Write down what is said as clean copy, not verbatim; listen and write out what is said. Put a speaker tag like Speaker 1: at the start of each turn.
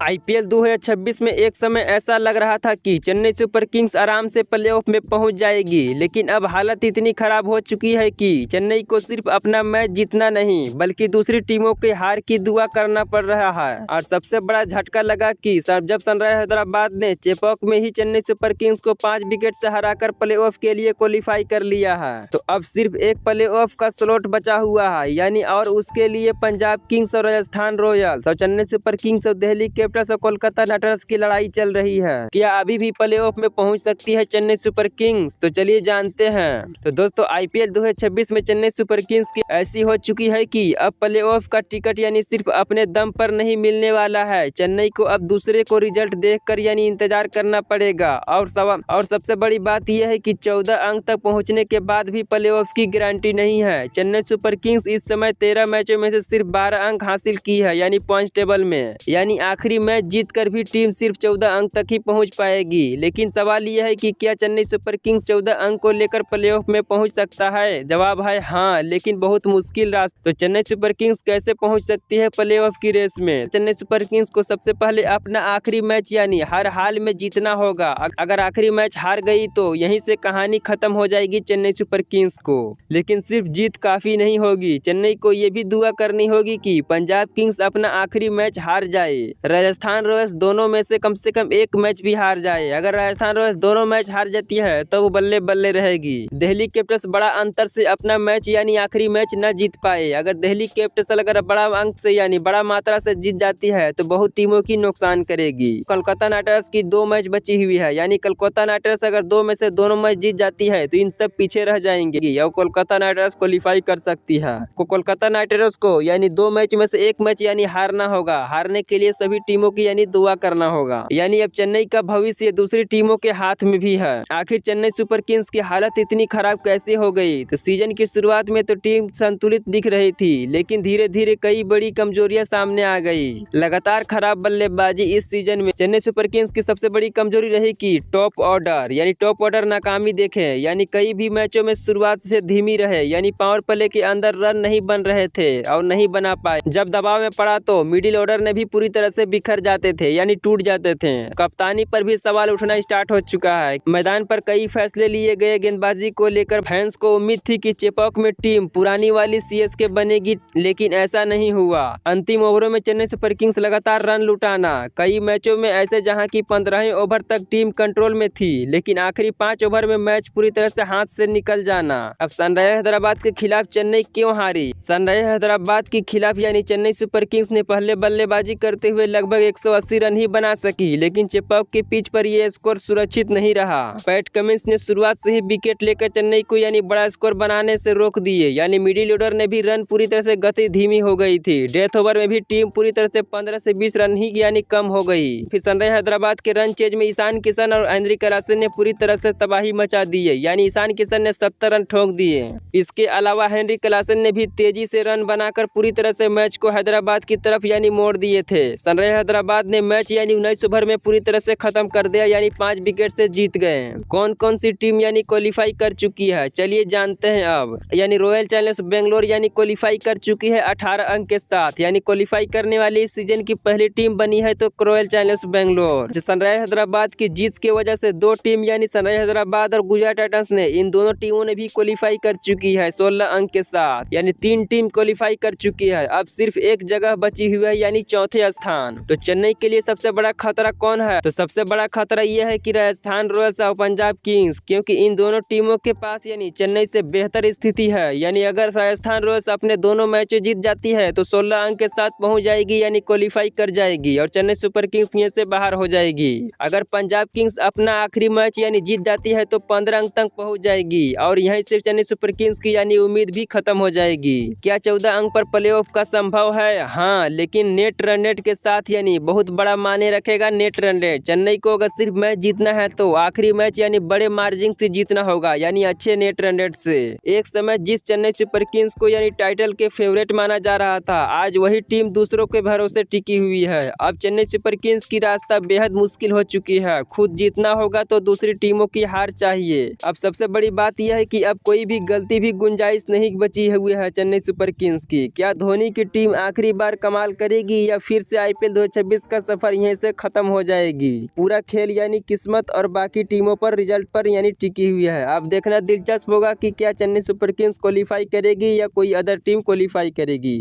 Speaker 1: IPL 2026 में एक समय ऐसा लग रहा था कि चेन्नई सुपर किंग्स आराम से प्लेऑफ में पहुंच जाएगी, लेकिन अब हालत इतनी खराब हो चुकी है कि चेन्नई को सिर्फ अपना मैच जीतना नहीं बल्कि दूसरी टीमों के हार की दुआ करना पड़ रहा है। और सबसे बड़ा झटका लगा कि जब सनराइजर्स हैदराबाद ने चेपॉक में ही चेन्नई सुपर किंग्स को 5 विकेट से हराकर प्लेऑफ के लिए क्वालिफाई कर लिया है, तो अब सिर्फ एक प्लेऑफ का स्लॉट बचा हुआ है, यानी और उसके लिए पंजाब किंग्स और राजस्थान रॉयल्स और चेन्नई सुपर किंग्स और दिल्ली कैपिटल्स और कोलकाता नाइट राइडर्स की लड़ाई चल रही है। क्या अभी भी प्लेऑफ में पहुंच सकती है चेन्नई सुपर किंग्स? तो चलिए जानते हैं। तो दोस्तों, आईपीएल 2026 में चेन्नई सुपर किंग्स की ऐसी हो चुकी है कि अब प्लेऑफ का टिकट यानी सिर्फ अपने दम पर नहीं मिलने वाला है। चेन्नई को अब दूसरे को रिजल्ट देखकर यानी इंतजार करना पड़ेगा। और सबसे बड़ी बात यह है कि 14 अंक तक पहुंचने के बाद भी प्लेऑफ की गारंटी नहीं है। चेन्नई सुपर किंग्स इस समय 13 मैचों में से सिर्फ 12 अंक हासिल की है, यानी पॉइंट्स टेबल में, यानी आखिरी मैच जीतकर भी टीम सिर्फ 14 अंक तक ही पहुंच पाएगी। लेकिन सवाल यह है कि क्या चेन्नई सुपर किंग्स 14 अंक को लेकर प्लेऑफ में पहुंच सकता है? जवाब है हाँ, लेकिन बहुत मुश्किल रास्ता। तो चेन्नई सुपर किंग्स कैसे पहुंच सकती है प्लेऑफ की रेस में? चेन्नई सुपर किंग्स को सबसे पहले अपना आखिरी मैच यानी हर हाल में जीतना होगा। अगर आखिरी मैच हार गई तो यहीं से कहानी खत्म हो जाएगी चेन्नई सुपर किंग्स को। लेकिन सिर्फ जीत काफी नहीं होगी, चेन्नई को ये भी दुआ करनी होगी कि पंजाब किंग्स अपना आखिरी मैच हार जाए, राजस्थान रॉयल्स दोनों में से कम एक मैच भी हार जाए। अगर राजस्थान रॉयल्स दोनों मैच हार जाती है तो वो बल्ले बल्ले रहेगी। दिल्ली कैपिटल्स बड़ा अंतर से अपना मैच यानी आखिरी मैच न जीत पाए। अगर दिल्ली कैपिटल्स अगर बड़ा अंक से यानी बड़ा मात्रा से जीत जाती है तो बहुत टीमों की नुकसान करेगी। कोलकाता नाइट राइडर्स की 2 मैच बची हुई है, यानी कोलकाता नाइट राइडर्स अगर 2 में से दोनों मैच जीत जाती है तो इन सब पीछे रह जाएंगे और कोलकाता नाइट राइडर्स क्वालिफाई कर सकती है। कोलकाता नाइट राइडर्स को यानी 2 मैच में से 1 मैच यानी हारना होगा। हारने के लिए सभी टीमों की यानी दुआ करना होगा। यानी अब चेन्नई का भविष्य दूसरी टीमों के हाथ में भी है। आखिर चेन्नई सुपर किंग्स की हालत इतनी खराब कैसे हो गई? तो सीजन की शुरुआत में तो टीम संतुलित दिख रही थी, लेकिन धीरे धीरे कई बड़ी कमजोरियां सामने आ गई। लगातार खराब बल्लेबाजी इस सीजन में चेन्नई सुपर किंग्स की सबसे बड़ी कमजोरी रही कि टॉप ऑर्डर, यानी टॉप ऑर्डर नाकामी देखे, यानी कई भी मैचों में शुरुआत से धीमी रहे, यानी पावर प्ले के अंदर रन नहीं बन रहे थे और नहीं बना पाए। जब दबाव में पड़ा तो मिडिल ऑर्डर ने भी पूरी तरह से बिखर जाते थे, यानी टूट जाते थे। कप्तानी पर भी सवाल उठना स्टार्ट हो चुका है। मैदान पर कई फैसले लिए गए। गेंदबाजी को लेकर फैंस को उम्मीद थी कि चेपॉक में टीम पुरानी वाली सीएसके बनेगी, लेकिन ऐसा नहीं हुआ। अंतिम ओवरों में चेन्नई सुपर किंग्स लगातार रन लुटाना, कई मैचों में ऐसे जहां की 15वें ओवर तक टीम कंट्रोल में थी, लेकिन आखिरी 5 ओवर में मैच पूरी तरह से हाथ से निकल जाना। अब सनराइजर्स हैदराबाद के खिलाफ चेन्नई क्यों हारी? सनराइजर्स हैदराबाद के खिलाफ यानी चेन्नई सुपर किंग्स ने पहले बल्लेबाजी करते हुए लगभग 180 रन ही बना सकी, लेकिन चेपॉक के पिच पर यह स्कोर सुरक्षित नहीं रहा। पैट कमिंस ने शुरुआत से ही विकेट लेकर चेन्नई को यानी बड़ा स्कोर बनाने से रोक दिए, यानी मिडिल ऑर्डर ने भी रन पूरी तरह से गति धीमी हो गई थी। डेथ ओवर में भी टीम पूरी तरह से 15 से 20 रन ही यानी कम हो गई। फिर सनराइजर्स हैदराबाद के रन चेज में ईशान किशन और हेनरी क्लासन ने पूरी तरह से तबाही मचा दी है, यानी ईशान किशन ने 70 रन ठोक दिए। इसके अलावा हेनरी क्लासन ने भी तेजी से रन बनाकर पूरी तरह से मैच को हैदराबाद की तरफ यानी मोड़ दिए थे। सनराइजर्स हैदराबाद ने मैच यानी 19 ओवर में पूरी तरह से खत्म कर दिया, यानी 5 विकेट से जीत गए। कौन कौन सी टीम यानी क्वालिफाई कर चुकी है चलिए जानते हैं अब। यानी रॉयल चैलेंजर्स बेंगलोर यानी क्वालिफाई कर चुकी है 18 अंक के साथ, यानी क्वालिफाई करने वाली इस सीजन की पहली टीम बनी है तो royal Challengers Bangalore. Sunrisers Hyderabad की जीत की वजह से 2 टीम यानी सनराइजर्स हैदराबाद और गुजरात टाइटंस ने इन दोनों टीमों ने भी क्वालिफाई कर चुकी है 16 अंक के साथ, यानी 3 टीम क्वालिफाई कर चुकी है। अब सिर्फ एक जगह बची हुई है यानी चौथे स्थान। तो चेन्नई के लिए सबसे बड़ा खतरा कौन है? तो सबसे बड़ा खतरा यह है कि राजस्थान रॉयल्स और पंजाब किंग्स, क्योंकि इन दोनों टीमों के पास यानी चेन्नई से बेहतर स्थिति है। यानी अगर राजस्थान रॉयल्स अपने दोनों मैचों जीत जाती है तो 16 अंक के साथ पहुंच जाएगी, यानी क्वालिफाई कर जाएगी और चेन्नई सुपर किंग्स यहीं से बाहर हो जाएगी। अगर पंजाब किंग्स अपना आखिरी मैच यानी जीत जाती है तो 15 अंक तक पहुंच जाएगी और यहीं से चेन्नई सुपर किंग्स की यानी उम्मीद भी खत्म हो जाएगी। क्या 14 अंक पर प्लेऑफ का संभव है? हाँ, लेकिन नेट रन रेट के साथ, यानी बहुत बड़ा मायने रखेगा नेट रन रेट। चेन्नई को अगर सिर्फ मैच जीतना है तो आखिरी मैच यानी बड़े मार्जिन से जीतना होगा, यानी अच्छे नेट रन रेट से। एक समय जिस चेन्नई सुपर किंग्स को यानी टाइटल के फेवरेट माना जा रहा था, आज वही टीम दूसरों के भरोसे टिकी हुई है। अब चेन्नई सुपर किंग्स की रास्ता बेहद मुश्किल हो चुकी है। खुद जीतना होगा तो दूसरी टीमों की हार चाहिए। अब सबसे बड़ी बात यह है कि अब कोई भी गलती भी गुंजाइश नहीं बची हुई है चेन्नई सुपर किंग्स की। क्या धोनी की टीम आखिरी बार कमाल करेगी या फिर से आईपीएल 2026 का सफर यहीं से खत्म हो जाएगी। पूरा खेल यानी किस्मत और बाकी टीमों पर रिजल्ट पर यानी टिकी हुई है। अब देखना दिलचस्प होगा कि क्या चेन्नई सुपर किंग्स क्वालीफाई करेगी या कोई अदर टीम क्वालीफाई करेगी।